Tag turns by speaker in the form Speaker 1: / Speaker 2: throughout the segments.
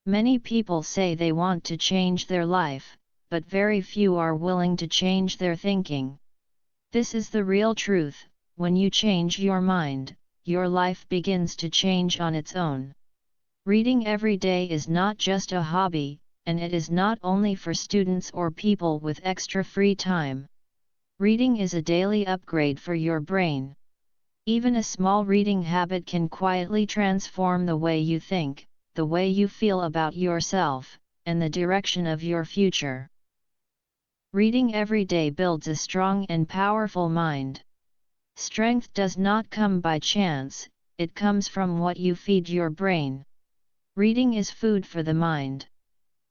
Speaker 1: Many people say they want to change their life, but very few are willing to change their thinking. This is the real truth: when you change your mind, your life begins to change on its own. Reading every day is not just a hobby, and it is not only for students or people with extra free time. Reading is a daily upgrade for your brain. Even a small reading habit can quietly transform the way you think, the way you feel about yourself, and the direction of your future. Reading every day builds a strong and powerful mind. Strength does not come by chance, it comes from what you feed your brain. Reading is food for the mind.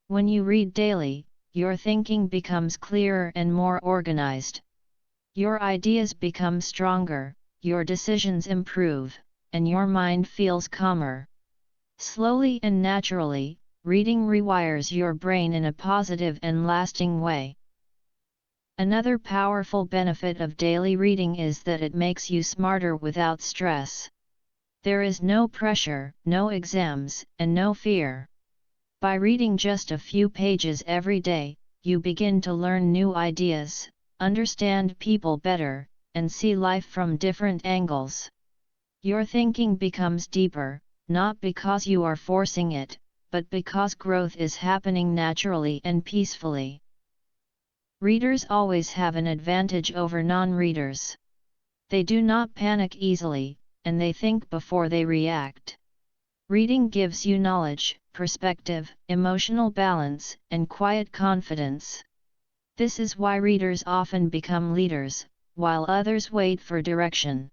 Speaker 1: When you read daily, your thinking becomes clearer and more organized. Your ideas become stronger, your decisions improve, and your mind feels calmer. Slowly and naturally, reading rewires your brain in a positive and lasting way. Another powerful benefit of daily reading is that it makes you smarter without stress. There is no pressure, no exams, and no fear. By reading just a few pages every day, you begin to learn new ideas, understand people better, and see life from different angles. Your thinking becomes deeper, not because you are forcing it, but because growth is happening naturally and peacefully. Readers always have an advantage over non-readers. They do not panic easily, and they think before they react. Reading gives you knowledge, perspective, emotional balance, and quiet confidence. This is why readers often become leaders, while others wait for direction.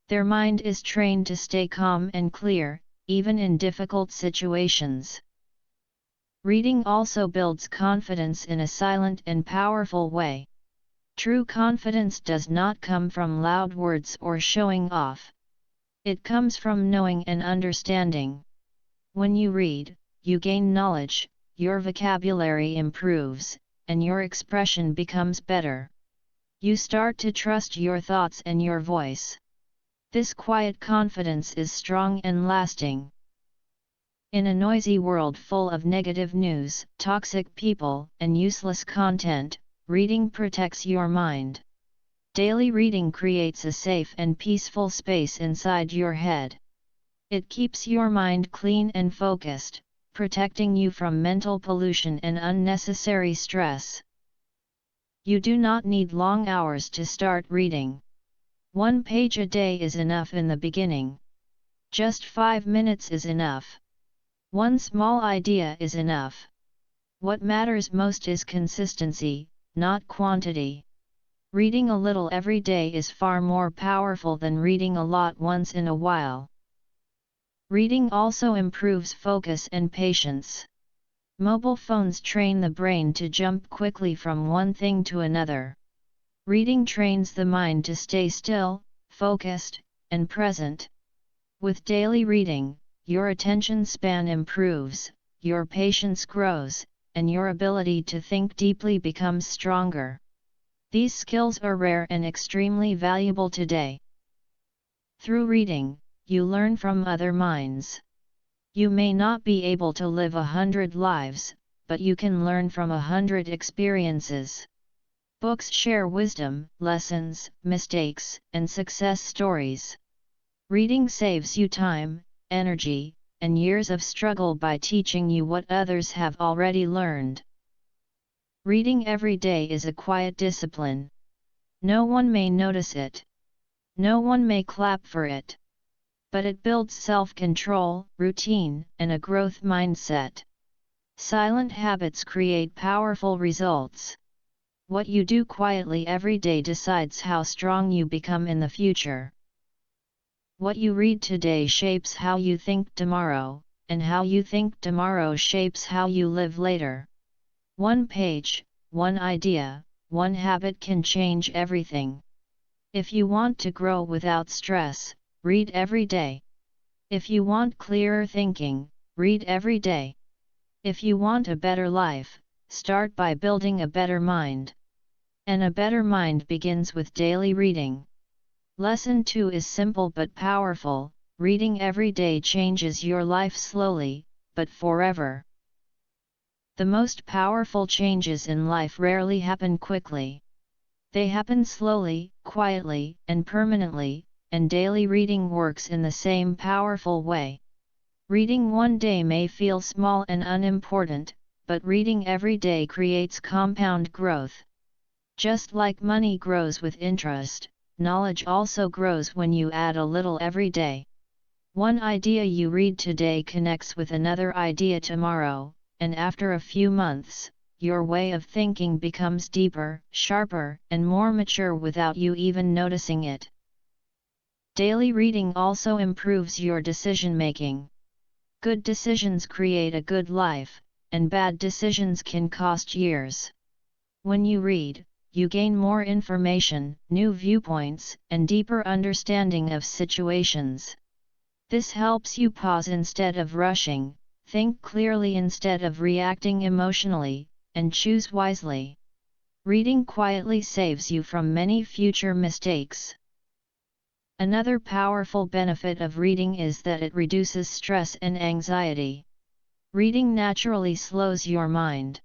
Speaker 1: Their mind is trained to stay calm and clear, even in difficult situations. Reading also builds confidence in a silent and powerful way. True confidence does not come from loud words or showing off. It comes from knowing and understanding. When you read, you gain knowledge, your vocabulary improves, and your expression becomes better. You start to trust your thoughts and your voice. This quiet confidence is strong and lasting. In a noisy world full of negative news, toxic people, and useless content, reading protects your mind. Daily reading creates a safe and peaceful space inside your head. It keeps your mind clean and focused, protecting you from mental pollution and unnecessary stress. You do not need long hours to start reading. 1 page a day is enough in the beginning. Just 5 minutes is enough. One small idea is enough. What matters most is consistency, not quantity. Reading a little every day is far more powerful than reading a lot once in a while. Reading also improves focus and patience. Mobile phones train the brain to jump quickly from one thing to another. Reading trains the mind to stay still, focused, and present. With daily reading, your attention span improves, your patience grows, and your ability to think deeply becomes stronger. These skills are rare and extremely valuable today. Through reading, you learn from other minds. You may not be able to live 100 lives, but you can learn from 100 experiences. Books share wisdom, lessons, mistakes, and success stories. Reading saves you time, energy, and years of struggle by teaching you what others have already learned. Reading every day is a quiet discipline. No one may notice it. No one may clap for it. But it builds self-control, routine, and a growth mindset. Silent habits create powerful results. What you do quietly every day decides how strong you become in the future. What you read today shapes how you think tomorrow, and how you think tomorrow shapes how you live later. 1 page, 1 idea, 1 habit can change everything. If you want to grow without stress, read every day. If you want clearer thinking, read every day. If you want a better life, start by building a better mind. And a better mind begins with daily reading. Lesson 2 is simple but powerful. Reading every day changes your life slowly, but forever. The most powerful changes in life rarely happen quickly. They happen slowly, quietly, and permanently, and daily reading works in the same powerful way. Reading one day may feel small and unimportant, but reading every day creates compound growth. Just like money grows with interest, knowledge also grows when you add a little every day. One idea you read today connects with another idea tomorrow, and after a few months, your way of thinking becomes deeper, sharper, and more mature without you even noticing it. Daily reading also improves your decision-making. Good decisions create a good life, and bad decisions can cost years. When you read, you gain more information, new viewpoints, and deeper understanding of situations. This helps you pause instead of rushing, think clearly instead of reacting emotionally, and choose wisely. Reading quietly saves you from many future mistakes. Another powerful benefit of reading is that it reduces stress and anxiety. Reading naturally slows your mind.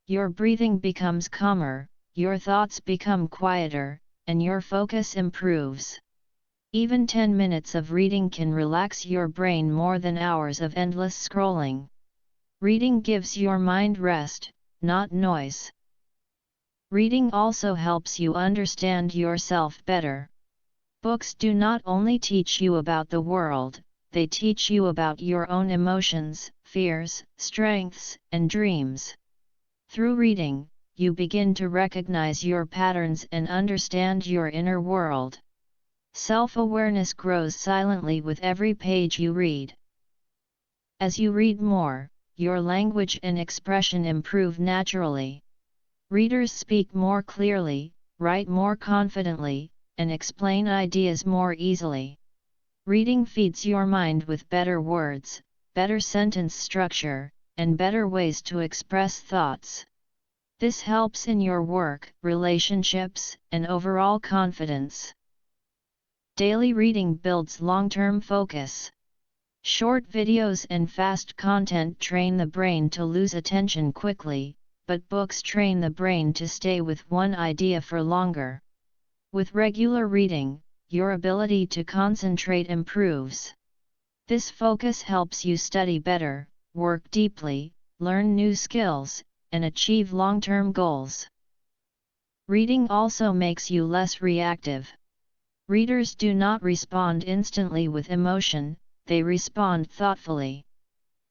Speaker 1: Your breathing becomes calmer, your thoughts become quieter, and your focus improves. Even 10 minutes of reading can relax your brain more than hours of endless scrolling. Reading gives your mind rest, not noise. Reading also helps you understand yourself better. Books do not only teach you about the world, they teach you about your own emotions, fears, strengths, and dreams. Through reading, you begin to recognize your patterns and understand your inner world. Self-awareness grows silently with every page you read. As you read more, your language and expression improve naturally. Readers speak more clearly, write more confidently, and explain ideas more easily. Reading feeds your mind with better words, better sentence structure, and better ways to express thoughts. This helps in your work, relationships, and overall confidence. Daily reading builds long-term focus. Short videos and fast content train the brain to lose attention quickly, but books train the brain to stay with one idea for longer. With regular reading, your ability to concentrate improves. This focus helps you study better, work deeply, learn new skills, and achieve long-term goals. Reading also makes you less reactive. Readers do not respond instantly with emotion, they respond thoughtfully.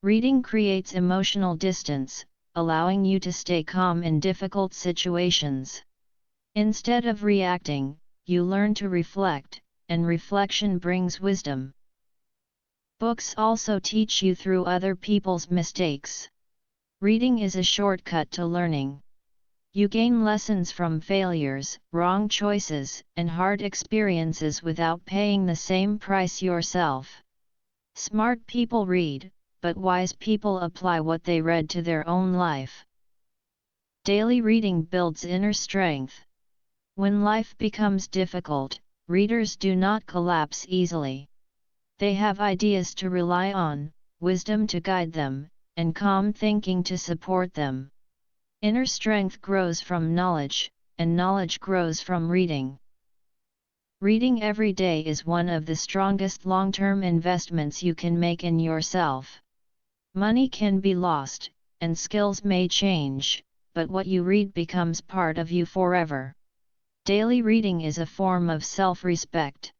Speaker 1: Reading creates emotional distance, allowing you to stay calm in difficult situations. Instead of reacting, you learn to reflect, and reflection brings wisdom. Books also teach you through other people's mistakes. Reading is a shortcut to learning. You gain lessons from failures, wrong choices, and hard experiences without paying the same price yourself. Smart people read, but wise people apply what they read to their own life. Daily reading builds inner strength. When life becomes difficult, readers do not collapse easily. They have ideas to rely on, wisdom to guide them, and calm thinking to support them. Inner strength grows from knowledge, and knowledge grows from reading. Reading every day is one of the strongest long-term investments you can make in yourself. Money can be lost, and skills may change, but what you read becomes part of you forever. Daily reading is a form of self-respect.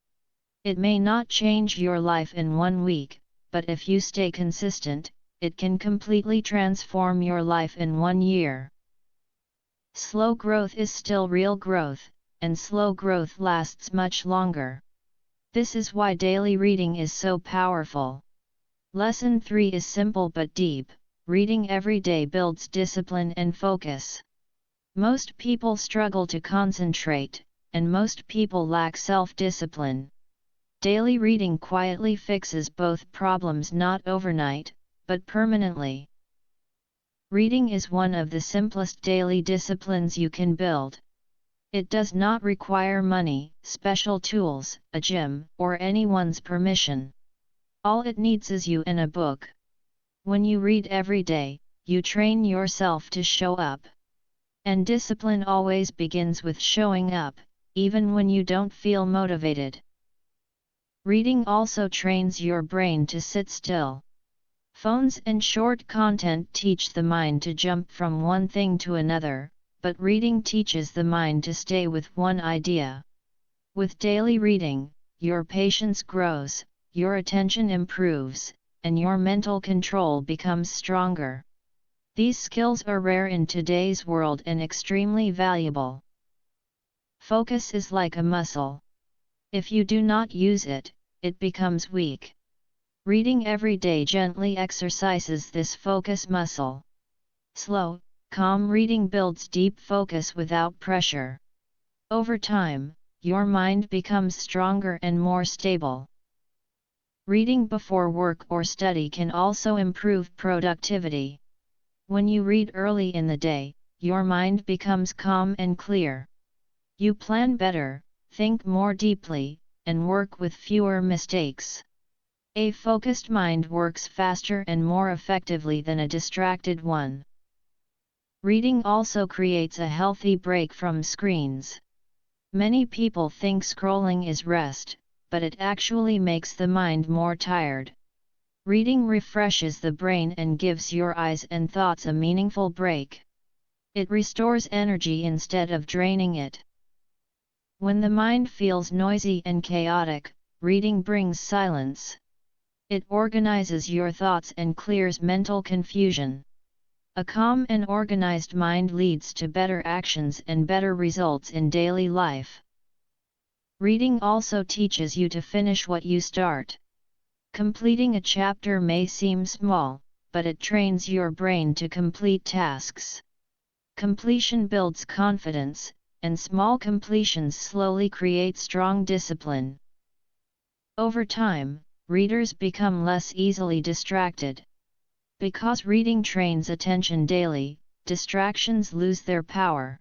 Speaker 1: It may not change your life in 1 week, but if you stay consistent, it can completely transform your life in 1 year. Slow growth is still real growth, and slow growth lasts much longer. This is why daily reading is so powerful. Lesson 3 is simple but deep. Reading every day builds discipline and focus. Most people struggle to concentrate, and most people lack self-discipline. Daily reading quietly fixes both problems not overnight, but permanently. Reading is one of the simplest daily disciplines you can build. It does not require money, special tools, a gym, or anyone's permission. All it needs is you and a book. When you read every day, you train yourself to show up. And discipline always begins with showing up, even when you don't feel motivated. Reading also trains your brain to sit still. Phones and short content teach the mind to jump from one thing to another, but reading teaches the mind to stay with one idea. With daily reading, your patience grows, your attention improves, and your mental control becomes stronger. These skills are rare in today's world and extremely valuable. Focus is like a muscle. If you do not use it, it becomes weak. Reading every day gently exercises this focus muscle. Slow, calm reading builds deep focus without pressure. Over time, your mind becomes stronger and more stable. Reading before work or study can also improve productivity. When you read early in the day, your mind becomes calm and clear. You plan better, think more deeply, and work with fewer mistakes. A focused mind works faster and more effectively than a distracted one. Reading also creates a healthy break from screens. Many people think scrolling is rest, but it actually makes the mind more tired. Reading refreshes the brain and gives your eyes and thoughts a meaningful break. It restores energy instead of draining it. When the mind feels noisy and chaotic, reading brings silence. It organizes your thoughts and clears mental confusion. A calm and organized mind leads to better actions and better results in daily life. Reading also teaches you to finish what you start. Completing a chapter may seem small, but it trains your brain to complete tasks. Completion builds confidence, and small completions slowly create strong discipline. Over time, readers become less easily distracted. Because reading trains attention daily, distractions lose their power.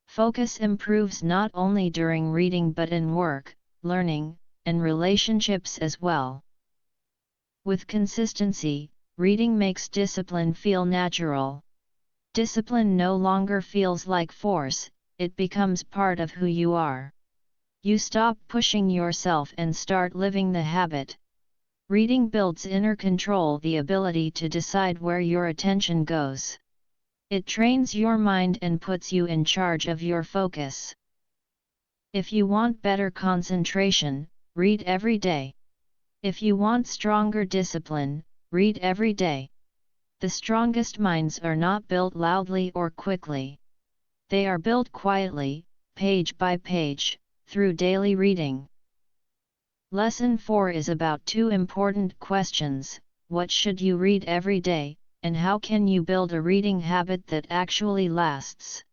Speaker 1: Focus improves not only during reading but in work, learning, and relationships as well. With consistency, reading makes discipline feel natural. Discipline no longer feels like force, it becomes part of who you are. You stop pushing yourself and start living the habit. Reading builds inner control, the ability to decide where your attention goes. It trains your mind and puts you in charge of your focus. If you want better concentration, read every day. If you want stronger discipline, read every day. The strongest minds are not built loudly or quickly. They are built quietly, page by page, through daily reading. Lesson 4 is about two important questions: what should you read every day, and how can you build a reading habit that actually lasts?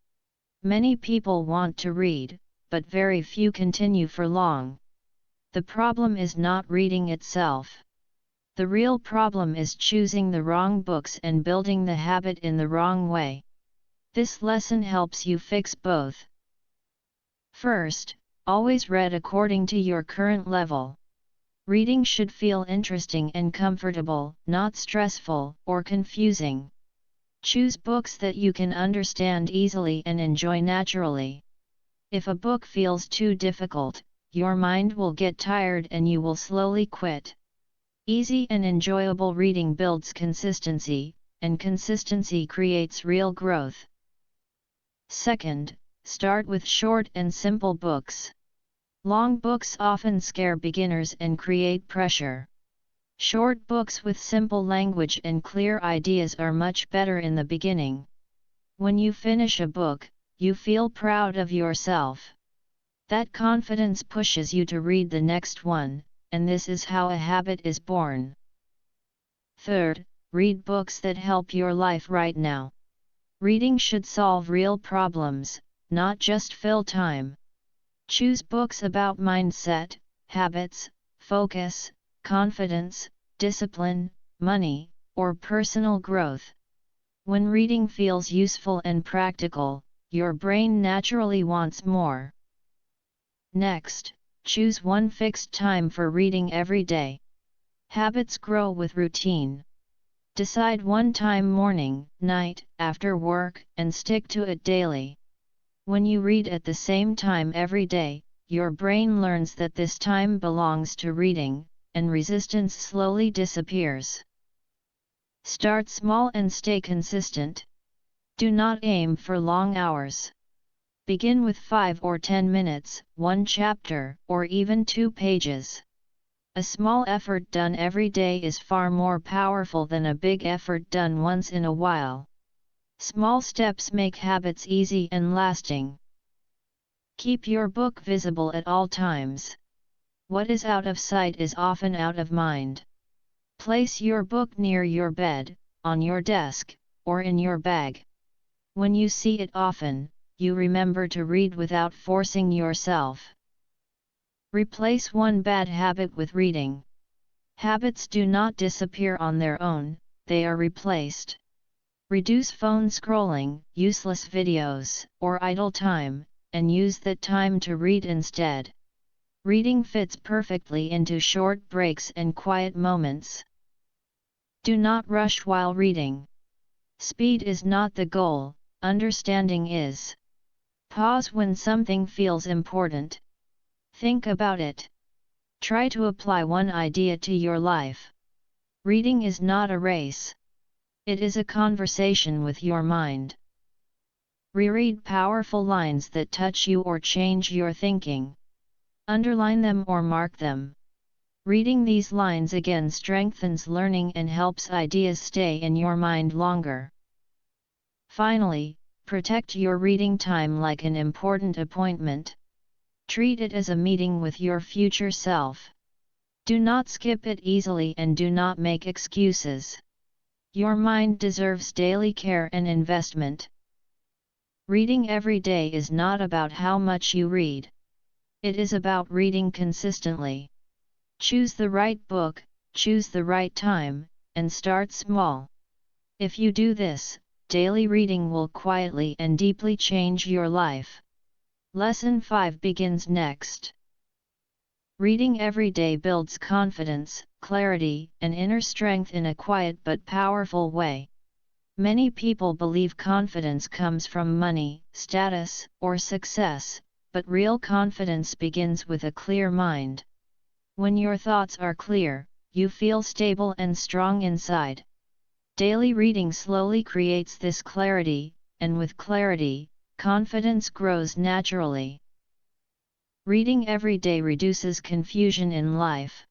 Speaker 1: Many people want to read, but very few continue for long. The problem is not reading itself. The real problem is choosing the wrong books and building the habit in the wrong way. This lesson helps you fix both. First, always read according to your current level. Reading should feel interesting and comfortable, not stressful or confusing. Choose books that you can understand easily and enjoy naturally. If a book feels too difficult, your mind will get tired and you will slowly quit. Easy and enjoyable reading builds consistency, and consistency creates real growth. Second, start with short and simple books. Long books often scare beginners and create pressure. Short books with simple language and clear ideas are much better in the beginning. When you finish a book, you feel proud of yourself. That confidence pushes you to read the next one, and this is how a habit is born. Third, read books that help your life right now. Reading should solve real problems, not just fill time. Choose books about mindset, habits, focus, confidence, discipline, money, or personal growth. When reading feels useful and practical, your brain naturally wants more. Next, choose one fixed time for reading every day. Habits grow with routine. Decide one time morning, night, after work, and stick to it daily. When you read at the same time every day, your brain learns that this time belongs to reading, and resistance slowly disappears. Start small and stay consistent. Do not aim for long hours. Begin with 5 or 10 minutes, 1 chapter, or even 2 pages. A small effort done every day is far more powerful than a big effort done once in a while. Small steps make habits easy and lasting. Keep your book visible at all times. What is out of sight is often out of mind. Place your book near your bed, on your desk, or in your bag. When you see it often, you remember to read without forcing yourself. Replace one bad habit with reading. Habits do not disappear on their own, they are replaced. Reduce phone scrolling, useless videos, or idle time, and use that time to read instead. Reading fits perfectly into short breaks and quiet moments. Do not rush while reading. Speed is not the goal, understanding is. Pause when something feels important. Think about it. Try to apply one idea to your life. Reading is not a race. It is a conversation with your mind. Reread powerful lines that touch you or change your thinking. Underline them or mark them. Reading these lines again strengthens learning and helps ideas stay in your mind longer. Finally, protect your reading time like an important appointment. Treat it as a meeting with your future self. Do not skip it easily and do not make excuses. Your mind deserves daily care and investment. Reading every day is not about how much you read. It is about reading consistently. Choose the right book, choose the right time, and start small. If you do this, daily reading will quietly and deeply change your life. Lesson 5 begins next. Reading every day builds confidence, clarity, and inner strength in a quiet but powerful way. Many people believe confidence comes from money, status, or success, but real confidence begins with a clear mind. When your thoughts are clear, you feel stable and strong inside. Daily reading slowly creates this clarity, and with clarity, confidence grows naturally. Reading every day reduces confusion in life.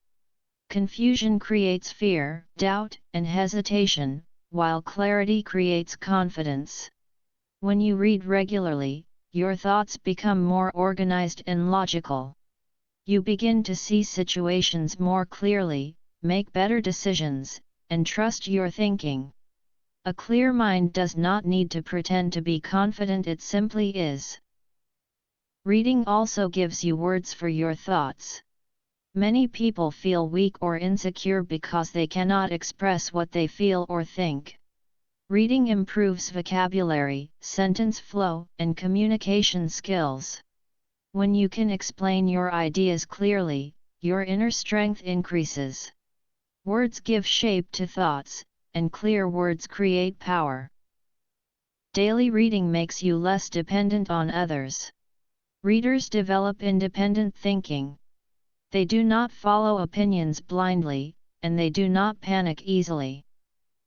Speaker 1: Confusion creates fear, doubt, and hesitation, while clarity creates confidence. When you read regularly, your thoughts become more organized and logical. You begin to see situations more clearly, make better decisions, and trust your thinking. A clear mind does not need to pretend to be confident, it simply is. Reading also gives you words for your thoughts. Many people feel weak or insecure because they cannot express what they feel or think. Reading improves vocabulary, sentence flow, and communication skills. When you can explain your ideas clearly, your inner strength increases. Words give shape to thoughts, and clear words create power. Daily reading makes you less dependent on others. Readers develop independent thinking. They do not follow opinions blindly, and they do not panic easily.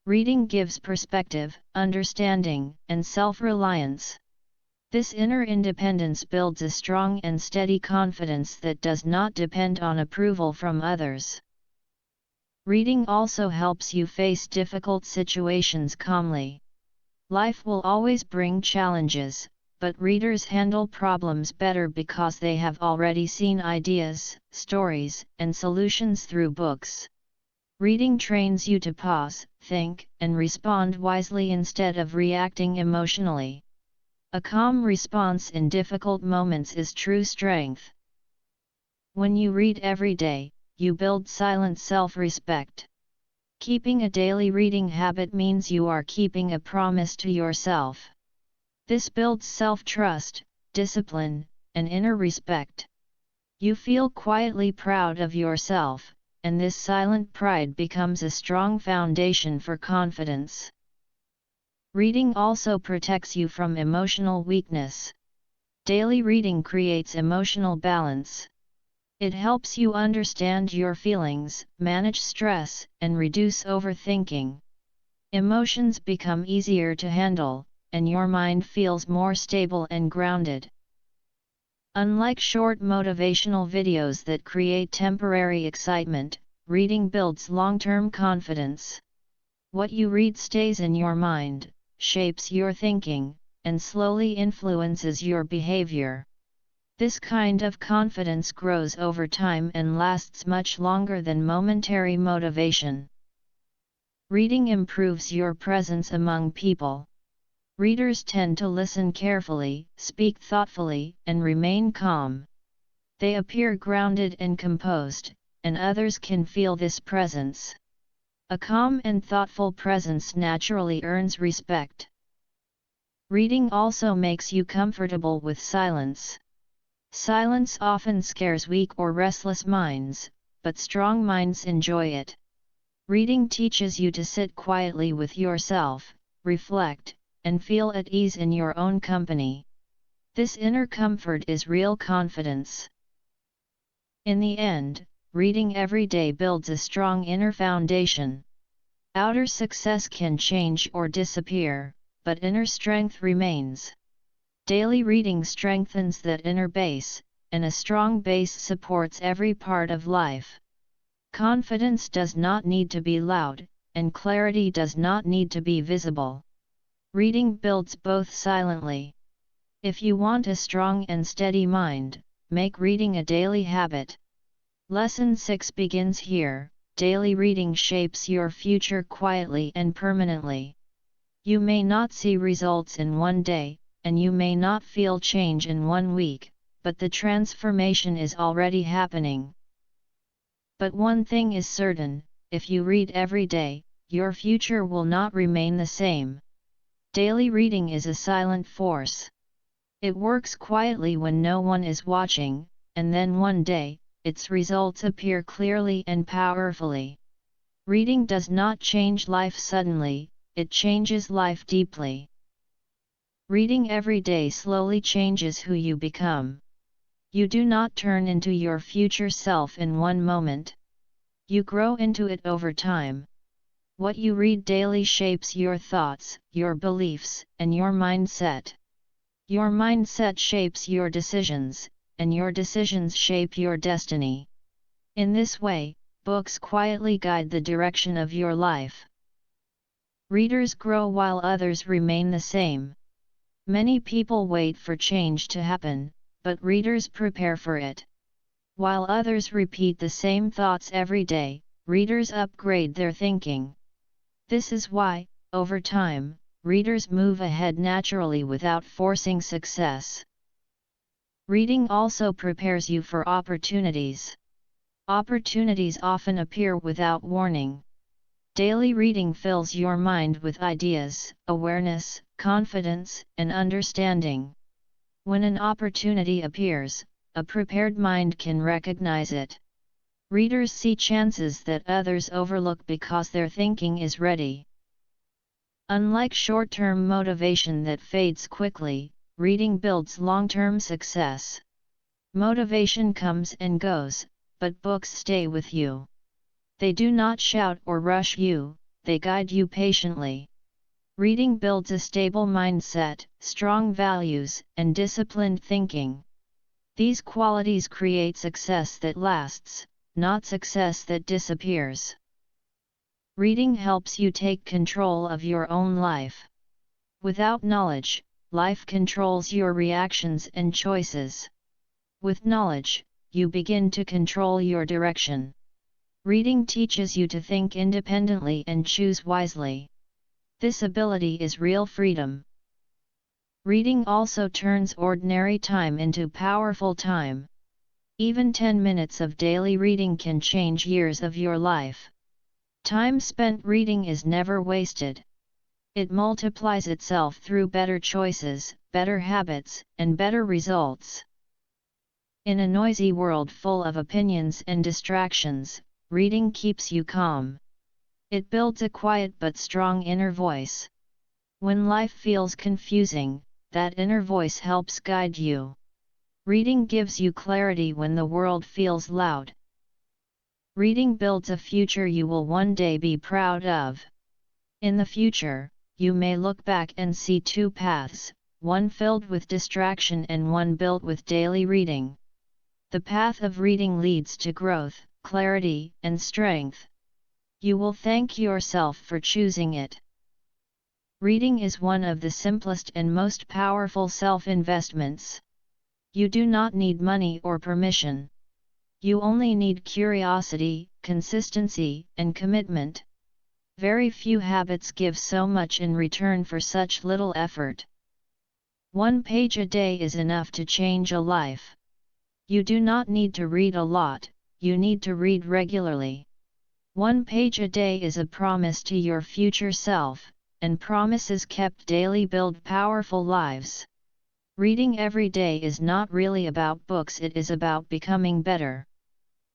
Speaker 1: Reading gives perspective, understanding, and self-reliance. This inner independence builds a strong and steady confidence that does not depend on approval from others. Reading also helps you face difficult situations calmly. Life will always bring challenges, but readers handle problems better because they have already seen ideas, stories, and solutions through books. Reading trains you to pause, think, and respond wisely instead of reacting emotionally. A calm response in difficult moments is true strength. When you read every day, you build silent self-respect. Keeping a daily reading habit means you are keeping a promise to yourself. This builds self-trust, discipline, and inner respect. You feel quietly proud of yourself, and this silent pride becomes a strong foundation for confidence. Reading also protects you from emotional weakness. Daily reading creates emotional balance. It helps you understand your feelings, manage stress, and reduce overthinking. Emotions become easier to handle, and your mind feels more stable and grounded. Unlike short motivational videos that create temporary excitement, reading builds long-term confidence. What you read stays in your mind, shapes your thinking, and slowly influences your behavior. This kind of confidence grows over time and lasts much longer than momentary motivation. Reading improves your presence among people. Readers tend to listen carefully, speak thoughtfully, and remain calm. They appear grounded and composed, and others can feel this presence. A calm and thoughtful presence naturally earns respect. Reading also makes you comfortable with silence. Silence often scares weak or restless minds, but strong minds enjoy it. Reading teaches you to sit quietly with yourself, reflect, and feel at ease in your own company. This inner comfort is real confidence. In the end, reading every day builds a strong inner foundation. Outer success can change or disappear, but inner strength remains. Daily reading strengthens that inner base, and a strong base supports every part of life. Confidence does not need to be loud, and clarity does not need to be visible. Reading builds both silently. If you want a strong and steady mind, make reading a daily habit. Lesson 6 begins here. Daily reading shapes your future quietly and permanently. You may not see results in one day, and you may not feel change in 1 week, but the transformation is already happening. But one thing is certain, if you read every day, your future will not remain the same. Daily reading is a silent force. It works quietly when no one is watching, and then one day, its results appear clearly and powerfully. Reading does not change life suddenly, it changes life deeply. Reading every day slowly changes who you become. You do not turn into your future self in one moment. You grow into it over time. What you read daily shapes your thoughts, your beliefs, and your mindset. Your mindset shapes your decisions, and your decisions shape your destiny. In this way, books quietly guide the direction of your life. Readers grow while others remain the same. Many people wait for change to happen, but readers prepare for it. While others repeat the same thoughts every day, readers upgrade their thinking. This is why, over time, readers move ahead naturally without forcing success. Reading also prepares you for opportunities. Opportunities often appear without warning. Daily reading fills your mind with ideas, awareness, confidence, and understanding. When an opportunity appears, a prepared mind can recognize it. Readers see chances that others overlook because their thinking is ready. Unlike short-term motivation that fades quickly, reading builds long-term success. Motivation comes and goes, but books stay with you. They do not shout or rush you, they guide you patiently. Reading builds a stable mindset, strong values, and disciplined thinking. These qualities create success that lasts, not success that disappears. Reading helps you take control of your own life. Without knowledge, life controls your reactions and choices. With knowledge, you begin to control your direction. Reading teaches you to think independently and choose wisely. This ability is real freedom. Reading also turns ordinary time into powerful time. Even 10 minutes of daily reading can change years of your life. Time spent reading is never wasted. It multiplies itself through better choices, better habits, and better results. In a noisy world full of opinions and distractions, reading keeps you calm. It builds a quiet but strong inner voice. When life feels confusing, that inner voice helps guide you. Reading gives you clarity when the world feels loud. Reading builds a future you will one day be proud of. In the future, you may look back and see two paths, one filled with distraction and one built with daily reading. The path of reading leads to growth, clarity, and strength. You will thank yourself for choosing it. Reading is one of the simplest and most powerful self-investments. You do not need money or permission. You only need curiosity, consistency, and commitment. Very few habits give so much in return for such little effort. 1 page a day is enough to change a life. You do not need to read a lot, you need to read regularly. 1 page a day is a promise to your future self, and promises kept daily build powerful lives. Reading every day is not really about books, it is about becoming better.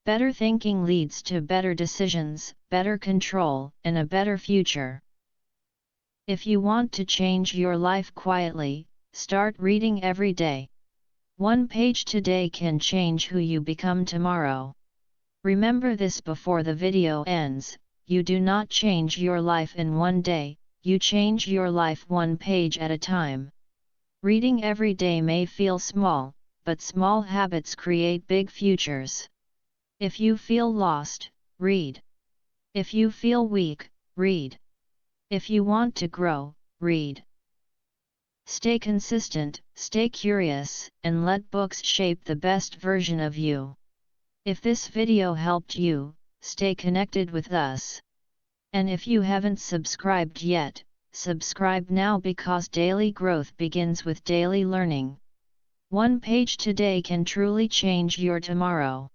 Speaker 1: Better thinking leads to better decisions, better control, and a better future. If you want to change your life quietly, start reading every day. 1 page today can change who you become tomorrow. Remember this before the video ends: you do not change your life in one day, you change your life 1 page at a time. Reading every day may feel small, but small habits create big futures. If you feel lost, read. If you feel weak, read. If you want to grow, read. Stay consistent, stay curious, and let books shape the best version of you. If this video helped you, stay connected with us. And if you haven't subscribed yet, subscribe now, because daily growth begins with daily learning. 1 page today can truly change your tomorrow.